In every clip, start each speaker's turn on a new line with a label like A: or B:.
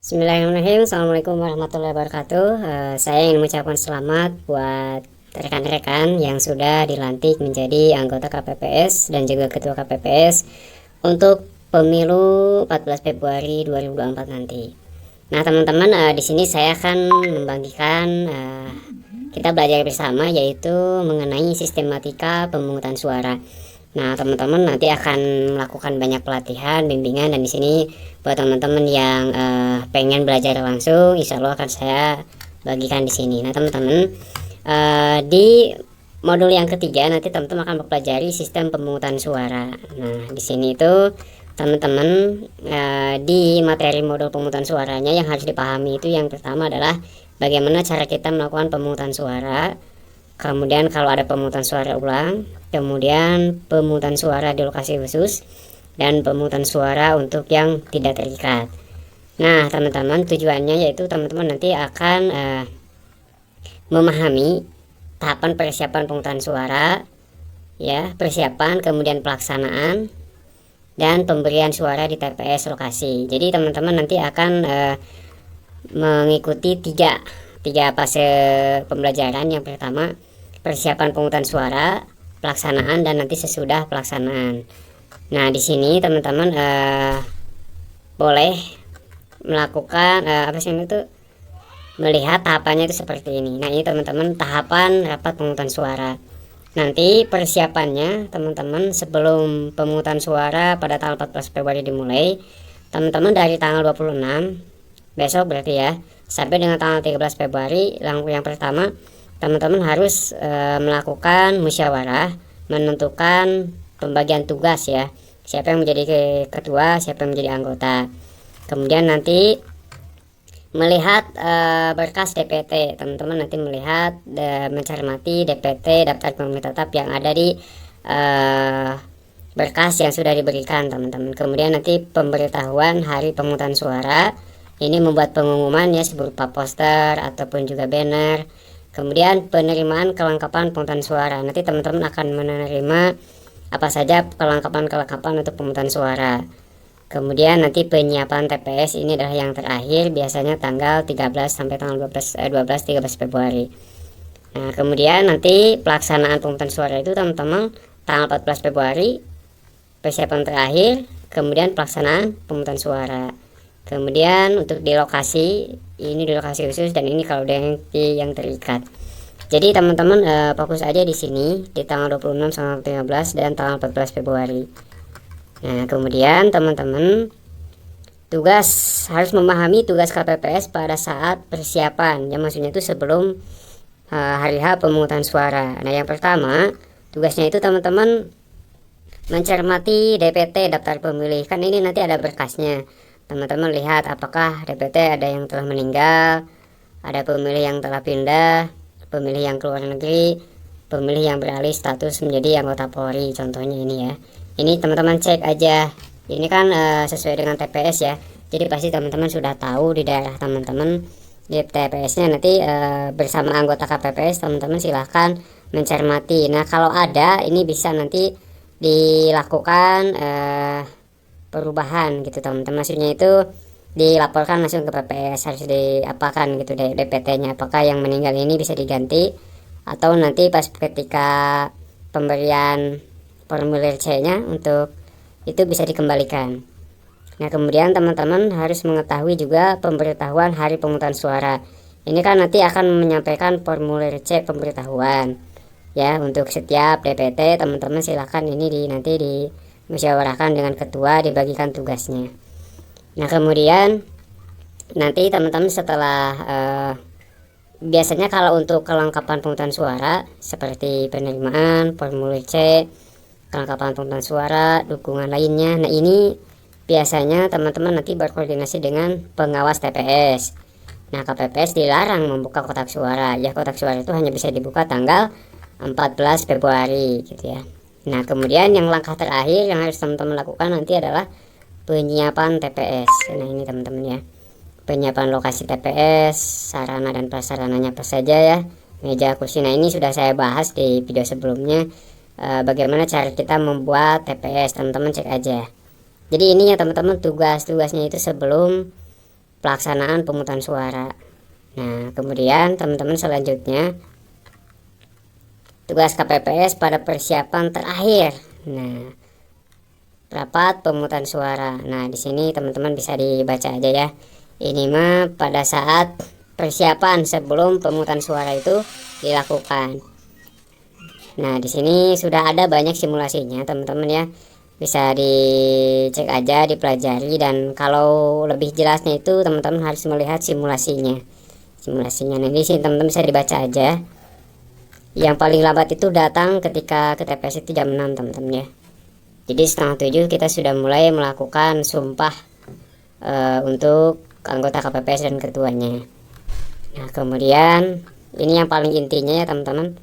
A: Bismillahirrahmanirrahim. Assalamualaikum warahmatullahi wabarakatuh. Saya ingin mengucapkan selamat buat rekan-rekan yang sudah dilantik menjadi anggota KPPS dan juga ketua KPPS untuk pemilu 14 Februari 2024 nanti. Nah, teman-teman, di sini saya akan membagikan kita belajar bersama, yaitu mengenai sistematika pemungutan suara. Nah, teman-teman nanti akan melakukan banyak pelatihan, bimbingan, dan di sini buat teman-teman yang pengen belajar langsung, insya Allah akan saya bagikan di sini. Nah, teman-teman, di modul yang ketiga nanti teman-teman akan mempelajari sistem pemungutan suara. Nah, di sini itu teman-teman di materi modul pemungutan suaranya yang harus dipahami itu yang pertama adalah bagaimana cara kita melakukan pemungutan suara. Kemudian kalau ada pemungutan suara ulang, kemudian pemungutan suara di lokasi khusus, dan pemungutan suara untuk yang tidak terikat. Nah, teman-teman, tujuannya yaitu teman-teman nanti akan memahami tahapan persiapan pemungutan suara, ya, persiapan, kemudian pelaksanaan, dan pemberian suara di TPS lokasi. Jadi teman-teman nanti akan mengikuti tiga fase pembelajaran. Yang pertama, persiapan pemungutan suara, pelaksanaan, dan nanti sesudah pelaksanaan. Nah, di sini teman-teman boleh melakukan melihat tahapannya itu seperti ini. Nah, ini teman-teman tahapan rapat pemungutan suara. Nanti persiapannya teman-teman sebelum pemungutan suara pada tanggal 14 Februari dimulai, teman-teman dari tanggal 26 besok berarti ya, sampai dengan tanggal 13 Februari, yang pertama teman-teman harus melakukan musyawarah, menentukan pembagian tugas ya, siapa yang menjadi ketua, siapa yang menjadi anggota. Kemudian nanti melihat berkas DPT, teman-teman nanti melihat mencermati DPT, daftar pemilih tetap yang ada di berkas yang sudah diberikan, teman-teman. Kemudian nanti pemberitahuan hari pemungutan suara, ini membuat pengumuman ya berupa poster ataupun juga banner. Kemudian penerimaan kelengkapan pemungutan suara, nanti teman-teman akan menerima apa saja kelengkapan untuk pemungutan suara. Kemudian nanti penyiapan TPS, ini adalah yang terakhir, biasanya tanggal 13 sampai tanggal 13 Februari. Nah, kemudian nanti pelaksanaan pemungutan suara itu teman-teman tanggal 14 Februari, persiapan terakhir, kemudian pelaksanaan pemungutan suara. Kemudian untuk di lokasi, ini di lokasi khusus, dan ini kalau yang terikat. Jadi teman-teman fokus aja di sini di tanggal 26 sampai 15 dan tanggal 14 Februari. Nah, kemudian teman-teman harus memahami tugas KPPS pada saat persiapan. Ya, maksudnya itu sebelum hari H pemungutan suara. Nah, yang pertama tugasnya itu teman-teman mencermati DPT, daftar pemilih. Kan ini nanti ada berkasnya. Teman-teman lihat apakah DPT ada yang telah meninggal, ada pemilih yang telah pindah, pemilih yang keluar negeri, pemilih yang beralih status menjadi anggota Polri, contohnya ini ya. Ini teman-teman cek aja. Ini kan sesuai dengan TPS ya. Jadi pasti teman-teman sudah tahu di daerah teman-teman di TPS-nya nanti bersama anggota KPPS teman-teman silahkan mencermati. Nah, kalau ada ini bisa nanti dilakukan perubahan gitu teman-teman, maksudnya itu dilaporkan langsung ke PPS, harus diapakan gitu DPT-nya, apakah yang meninggal ini bisa diganti atau nanti pas ketika pemberian formulir C-nya untuk itu bisa dikembalikan. Nah, kemudian teman-teman harus mengetahui juga pemberitahuan hari pemungutan suara. Ini kan nanti akan menyampaikan formulir C pemberitahuan ya untuk setiap DPT. Teman-teman silahkan ini nanti dimusyawarahkan dengan ketua, dibagikan tugasnya. Nah, kemudian nanti teman-teman setelah biasanya kalau untuk kelengkapan pemungutan suara seperti penerimaan, formulir C, kelengkapan pemungutan suara, dukungan lainnya. Nah, ini biasanya teman-teman nanti berkoordinasi dengan pengawas TPS. Nah, KPPS dilarang membuka kotak suara. Ya, kotak suara itu hanya bisa dibuka tanggal 14 Februari gitu ya. Nah, kemudian yang langkah terakhir yang harus teman-teman lakukan nanti adalah penyiapan TPS. Nah, ini teman-teman ya, penyiapan lokasi TPS, sarana dan prasarananya apa saja ya, meja, kursi. Nah, ini sudah saya bahas di video sebelumnya, bagaimana cara kita membuat TPS, teman-teman cek aja. Jadi ini ya teman-teman tugasnya itu sebelum pelaksanaan pemungutan suara. Nah, kemudian teman-teman selanjutnya tugas KPPS pada persiapan terakhir. Nah, rapat pemungutan suara. Nah, di sini teman-teman bisa dibaca aja ya. Ini mah pada saat persiapan sebelum pemungutan suara itu dilakukan. Nah, di sini sudah ada banyak simulasinya, teman-teman ya. Bisa dicek aja, dipelajari, dan kalau lebih jelasnya itu teman-teman harus melihat simulasinya. Nanti sini teman-teman bisa dibaca aja. Yang paling lambat itu datang ketika ke TPS itu jam 6, teman-teman ya. Jadi setengah 7 kita sudah mulai melakukan sumpah untuk anggota KPPS dan ketuanya. Nah, kemudian ini yang paling intinya ya teman-teman.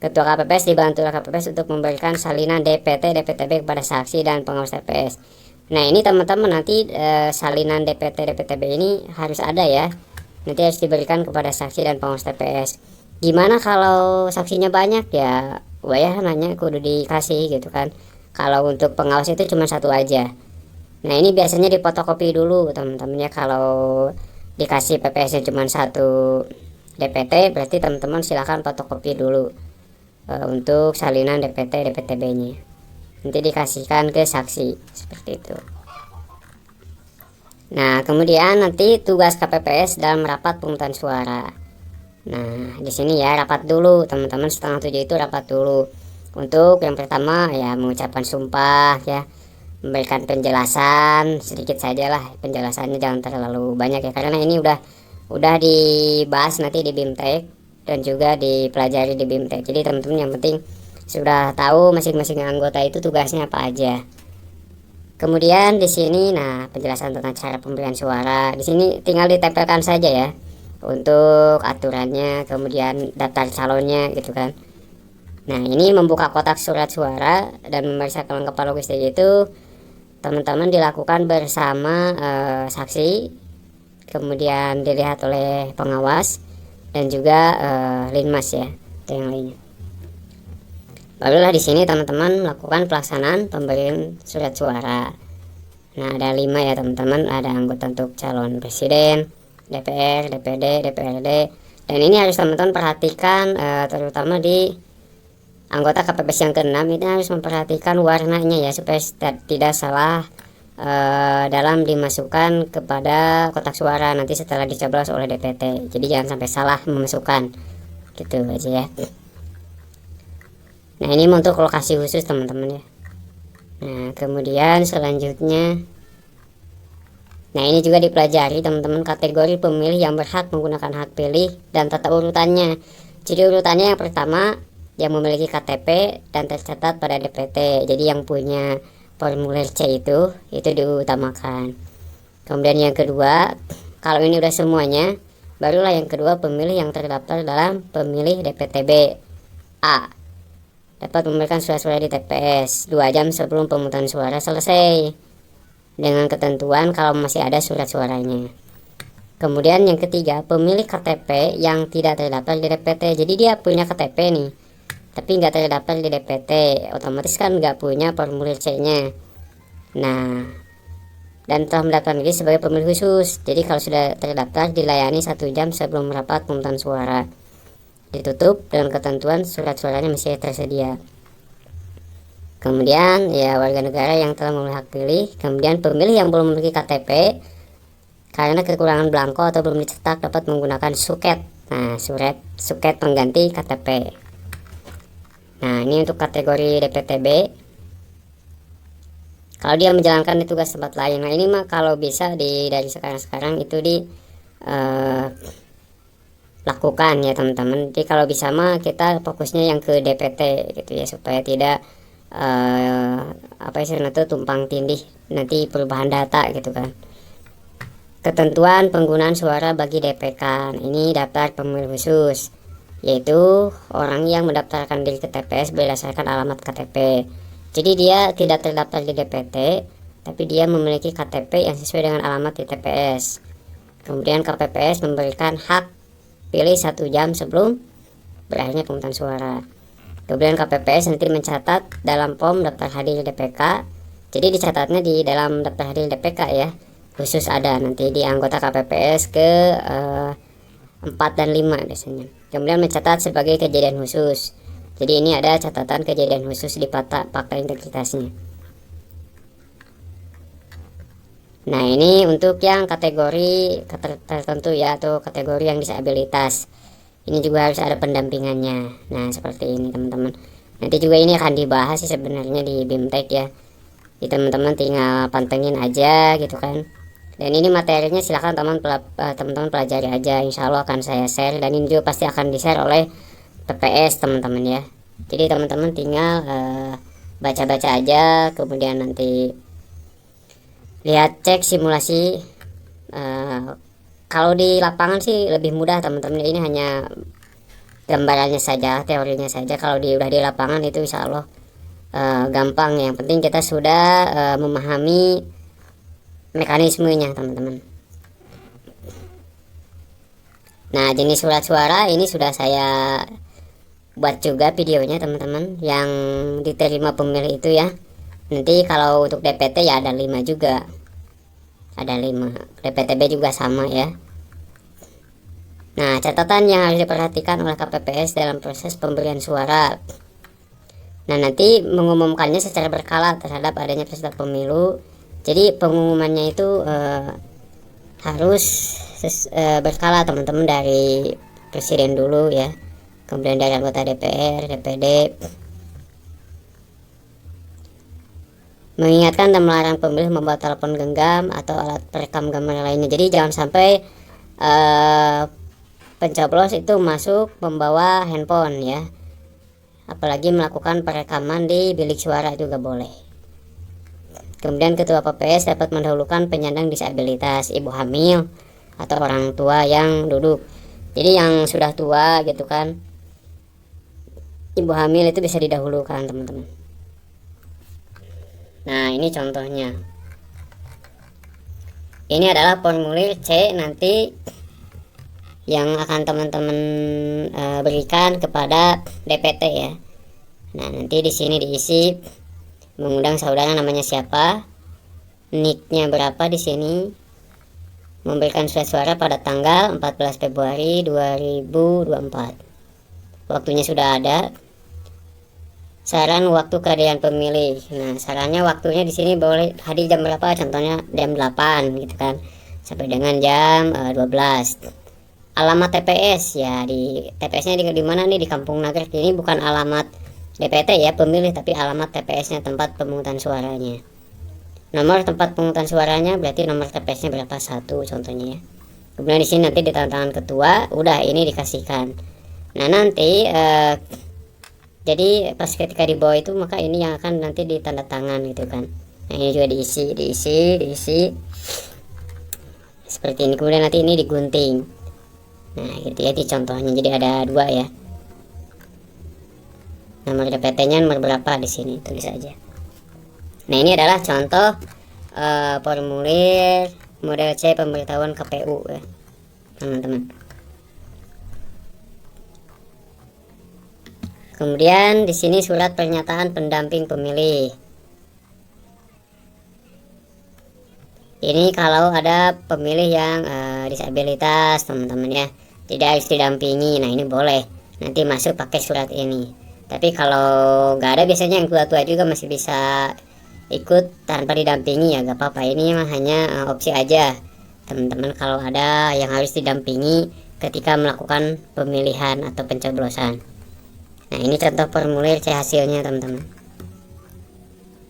A: Ketua KPPS dibantu oleh KPPS untuk memberikan salinan DPT DPTB kepada saksi dan pengawas TPS. Nah, ini teman-teman nanti salinan DPT DPTB ini harus ada ya. Nanti harus diberikan kepada saksi dan pengawas TPS. Gimana kalau saksinya banyak ya? Wah, nanya kudu dikasih gitu kan. Kalau untuk pengawas itu cuma satu aja. Nah, ini biasanya difotokopi dulu teman-teman ya. Kalau dikasih PPS-nya cuma satu DPT, berarti teman-teman silahkan fotokopi dulu untuk salinan DPT DPTB-nya. Nanti dikasihkan ke saksi seperti itu. Nah, kemudian nanti tugas KPPS dalam rapat pemungutan suara. Nah, di sini ya rapat dulu teman-teman, setengah 7 itu rapat dulu. Untuk yang pertama ya mengucapkan sumpah ya, memberikan penjelasan sedikit saja lah, penjelasannya jangan terlalu banyak ya, karena ini udah dibahas nanti di BIMTEK dan juga dipelajari di BIMTEK. Jadi teman-teman yang penting sudah tahu masing-masing anggota itu tugasnya apa aja. Kemudian di sini nah penjelasan tentang cara pemberian suara. Di sini tinggal ditempelkan saja ya untuk aturannya, kemudian daftar calonnya gitu kan. Nah, ini membuka kotak surat suara dan memeriksa kelengkapan logistik itu teman-teman dilakukan bersama saksi, kemudian dilihat oleh pengawas dan juga linmas ya, itu yang lainnya. Barulah di sini teman-teman melakukan pelaksanaan pemberian surat suara. Nah, ada 5 ya teman-teman, ada anggota untuk calon presiden, DPR, DPD, DPRD, dan ini harus teman-teman perhatikan terutama di anggota KPPS yang ke-6 ini harus memperhatikan warnanya ya, supaya tidak salah dalam dimasukkan kepada kotak suara nanti setelah dicoblos oleh DPT. Jadi jangan sampai salah memasukkan, gitu aja ya. Nah, ini untuk lokasi khusus teman-teman ya. Nah, kemudian selanjutnya, nah ini juga dipelajari teman-teman kategori pemilih yang berhak menggunakan hak pilih dan tata urutannya. Jadi urutannya yang pertama yang memiliki KTP dan tercatat pada DPT. Jadi yang punya formulir C itu diutamakan. Kemudian yang kedua, kalau ini udah semuanya, barulah yang kedua pemilih yang terdaftar dalam pemilih DPTB A dapat memberikan surat-suara di TPS 2 jam sebelum pemungutan suara selesai dengan ketentuan kalau masih ada surat suaranya. Kemudian yang ketiga, pemilih KTP yang tidak terdaftar di DPT. Jadi dia punya KTP nih, tapi nggak terdaftar di DPT, otomatis kan nggak punya formulir C-nya. Nah, dan telah mendaftar diri sebagai pemilih khusus. Jadi kalau sudah terdaftar dilayani 1 jam sebelum rapat pemungutan suara. Ditutup dengan ketentuan surat suaranya masih tersedia. Kemudian ya warga negara yang telah memilih hak pilih. Kemudian pemilih yang belum memiliki KTP karena kekurangan belangko atau belum dicetak dapat menggunakan suket. Nah, suket pengganti KTP. Nah, ini untuk kategori DPTB. Kalau dia menjalankan di tugas tempat lain, nah ini mah kalau bisa dari sekarang itu lakukan ya teman-teman. Jadi kalau bisa mah kita fokusnya yang ke DPT gitu ya, supaya tidak tumpang tindih nanti perubahan data gitu kan. Ketentuan penggunaan suara bagi DPK. Ini daftar pemilih khusus, yaitu orang yang mendaftarkan diri ke TPS berdasarkan alamat KTP. Jadi dia tidak terdaftar di DPT, tapi dia memiliki KTP yang sesuai dengan alamat di TPS. Kemudian KPPS memberikan hak pilih 1 jam sebelum berakhirnya pemungutan suara. Kemudian KPPS nanti mencatat dalam form daftar hadir DPK. Jadi dicatatnya di dalam daftar hadir DPK ya. khusus ada nanti di anggota KPPS ke 4 dan 5 biasanya. Kemudian mencatat sebagai kejadian khusus. Jadi ini ada catatan kejadian khusus di fakta integritasnya. Nah, ini untuk yang kategori tertentu ya, atau kategori yang disabilitas. Ini juga harus ada pendampingannya. Nah, seperti ini teman-teman. Nanti juga ini akan dibahas sih sebenarnya di BIMTEK ya. Jadi teman-teman tinggal pantengin aja gitu kan. Dan ini materinya silahkan teman-teman pelajari aja. Insya Allah akan saya share, dan ini juga pasti akan di-share oleh PPS teman-teman ya. Jadi teman-teman tinggal baca-baca aja, kemudian nanti lihat cek simulasi. Kalau di lapangan sih lebih mudah teman-teman, ini hanya gambarannya saja, teorinya saja. Kalau udah di lapangan itu insya Allah gampang. Yang penting kita sudah memahami mekanismenya teman-teman. Nah, jenis surat suara ini sudah saya buat juga videonya teman-teman, yang diterima pemilih itu ya. Nanti kalau untuk DPT ya ada 5 juga, ada 5. DPTB juga sama ya. Nah, catatan yang harus diperhatikan oleh KPPS dalam proses pemberian suara. Nah, nanti mengumumkannya secara berkala terhadap adanya peserta pemilu. Jadi pengumumannya itu harus berkala teman-teman, dari presiden dulu ya, kemudian dari anggota DPR, DPD. Mengingatkan dan melarang pemilih membawa telepon genggam atau alat perekam gambar lainnya. Jadi jangan sampai pencoblos itu masuk membawa handphone ya, apalagi melakukan perekaman di bilik suara itu gak boleh. Kemudian ketua PPS dapat mendahulukan penyandang disabilitas, ibu hamil, atau orang tua yang duduk. Jadi yang sudah tua gitu kan, ibu hamil itu bisa didahulukan teman-teman. Nah, ini contohnya. Ini adalah formulir C nanti yang akan teman-teman berikan kepada DPT ya. Nah, nanti di sini diisi mengundang saudara namanya siapa, nicknya berapa di sini, memberikan surat suara pada tanggal 14 Februari 2024. Waktunya sudah ada. Saran waktu kehadiran pemilih. Nah, sarannya waktunya di sini boleh hadir jam berapa? Contohnya jam 8 gitu kan, sampai dengan jam 12. Alamat TPS ya, di TPS-nya di mana nih? Di Kampung Nagrek. Ini bukan alamat DPT ya pemilih, tapi alamat TPS-nya, tempat pemungutan suaranya. Nomor tempat pemungutan suaranya berarti nomor TPS-nya berapa? 1 contohnya ya. Kemudian di sini nanti di tangan ketua, udah ini dikasihkan. Nah, nanti jadi pas ketika di bawah itu, maka ini yang akan nanti ditanda tangan gitu kan. Nah, ini juga diisi seperti ini. Kemudian nanti ini digunting. Nah, gitu ya, di contohnya. Jadi ada 2 ya. Nomor DPT-nya nomor berapa di sini, tulis aja. Nah, ini adalah contoh formulir model C pemberitahuan KPU ya, teman-teman. Kemudian di sini surat pernyataan pendamping pemilih. Ini kalau ada pemilih yang disabilitas teman-teman ya, tidak harus didampingi. Nah, ini boleh nanti masuk pakai surat ini. Tapi kalau nggak ada, biasanya yang tua-tua juga masih bisa ikut tanpa didampingi ya, gak apa-apa. Ini mah hanya opsi aja teman-teman, kalau ada yang harus didampingi ketika melakukan pemilihan atau pencoblosan. Nah, ini contoh formulir C hasilnya teman-teman.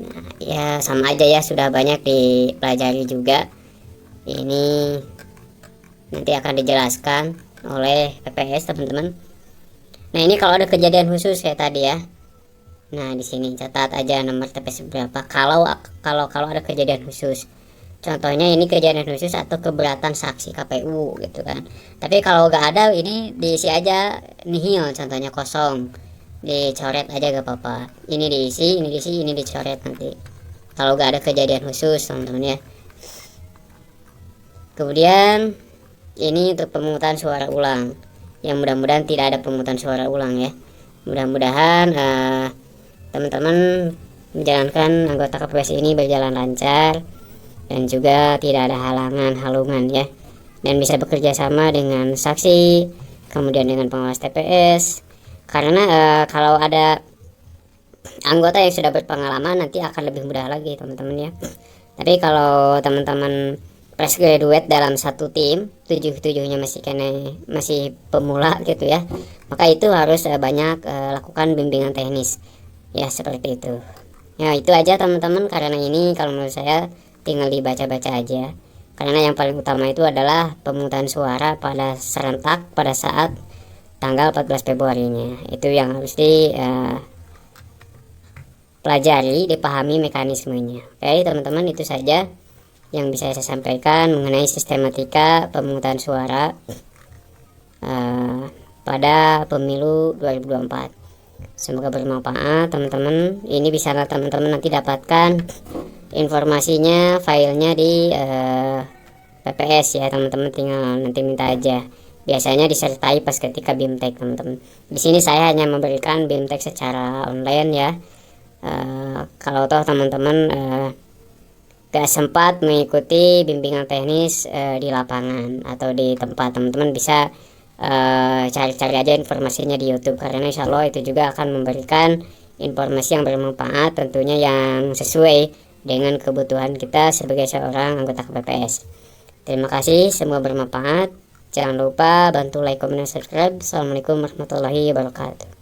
A: Nah, ya sama aja ya, sudah banyak dipelajari juga. Ini nanti akan dijelaskan oleh PPS teman-teman. Nah, ini kalau ada kejadian khusus kayak tadi ya. Nah, di sini catat aja nomor TPS berapa kalau ada kejadian khusus. Contohnya ini kejadian khusus atau keberatan saksi KPU gitu kan. Tapi kalau nggak ada, ini diisi aja nihil, contohnya kosong, dicoret aja gak apa-apa. Ini diisi, ini dicoret nanti kalau nggak ada kejadian khusus teman-teman ya. Kemudian ini untuk pemungutan suara ulang, yang mudah-mudahan tidak ada pemungutan suara ulang ya. Mudah-mudahan teman-teman menjalankan anggota KPPS ini berjalan lancar, dan juga tidak ada halungan ya, dan bisa bekerja sama dengan saksi, kemudian dengan pengawas TPS, karena kalau ada anggota yang sudah berpengalaman nanti akan lebih mudah lagi teman-teman ya. Tapi kalau teman-teman fresh graduate dalam satu tim, tujuhnya masih pemula gitu ya, maka itu harus banyak lakukan bimbingan teknis ya, seperti itu ya. Itu aja teman-teman, karena ini kalau menurut saya tinggal dibaca-baca aja, karena yang paling utama itu adalah pemungutan suara pada serentak pada saat tanggal 14 Februarinya. Itu yang harus pelajari, dipahami mekanismenya. Oke teman-teman, itu saja yang bisa saya sampaikan mengenai sistematika pemungutan suara pada pemilu 2024. Semoga bermanfaat teman-teman. Ini bisa teman-teman nanti dapatkan informasinya, filenya di PPS ya teman-teman, tinggal nanti minta aja. Biasanya disertai pas ketika BIMTEK teman-teman. Di sini saya hanya memberikan BIMTEK secara online ya. Kalau toh teman-teman gak sempat mengikuti bimbingan teknis di lapangan atau di tempat, teman-teman bisa cari-cari aja informasinya di YouTube, karena insya Allah itu juga akan memberikan informasi yang bermanfaat tentunya, yang sesuai dengan kebutuhan kita sebagai seorang anggota KPPS. Terima kasih, semoga bermanfaat. Jangan lupa bantu like, comment, dan subscribe. Assalamualaikum warahmatullahi wabarakatuh.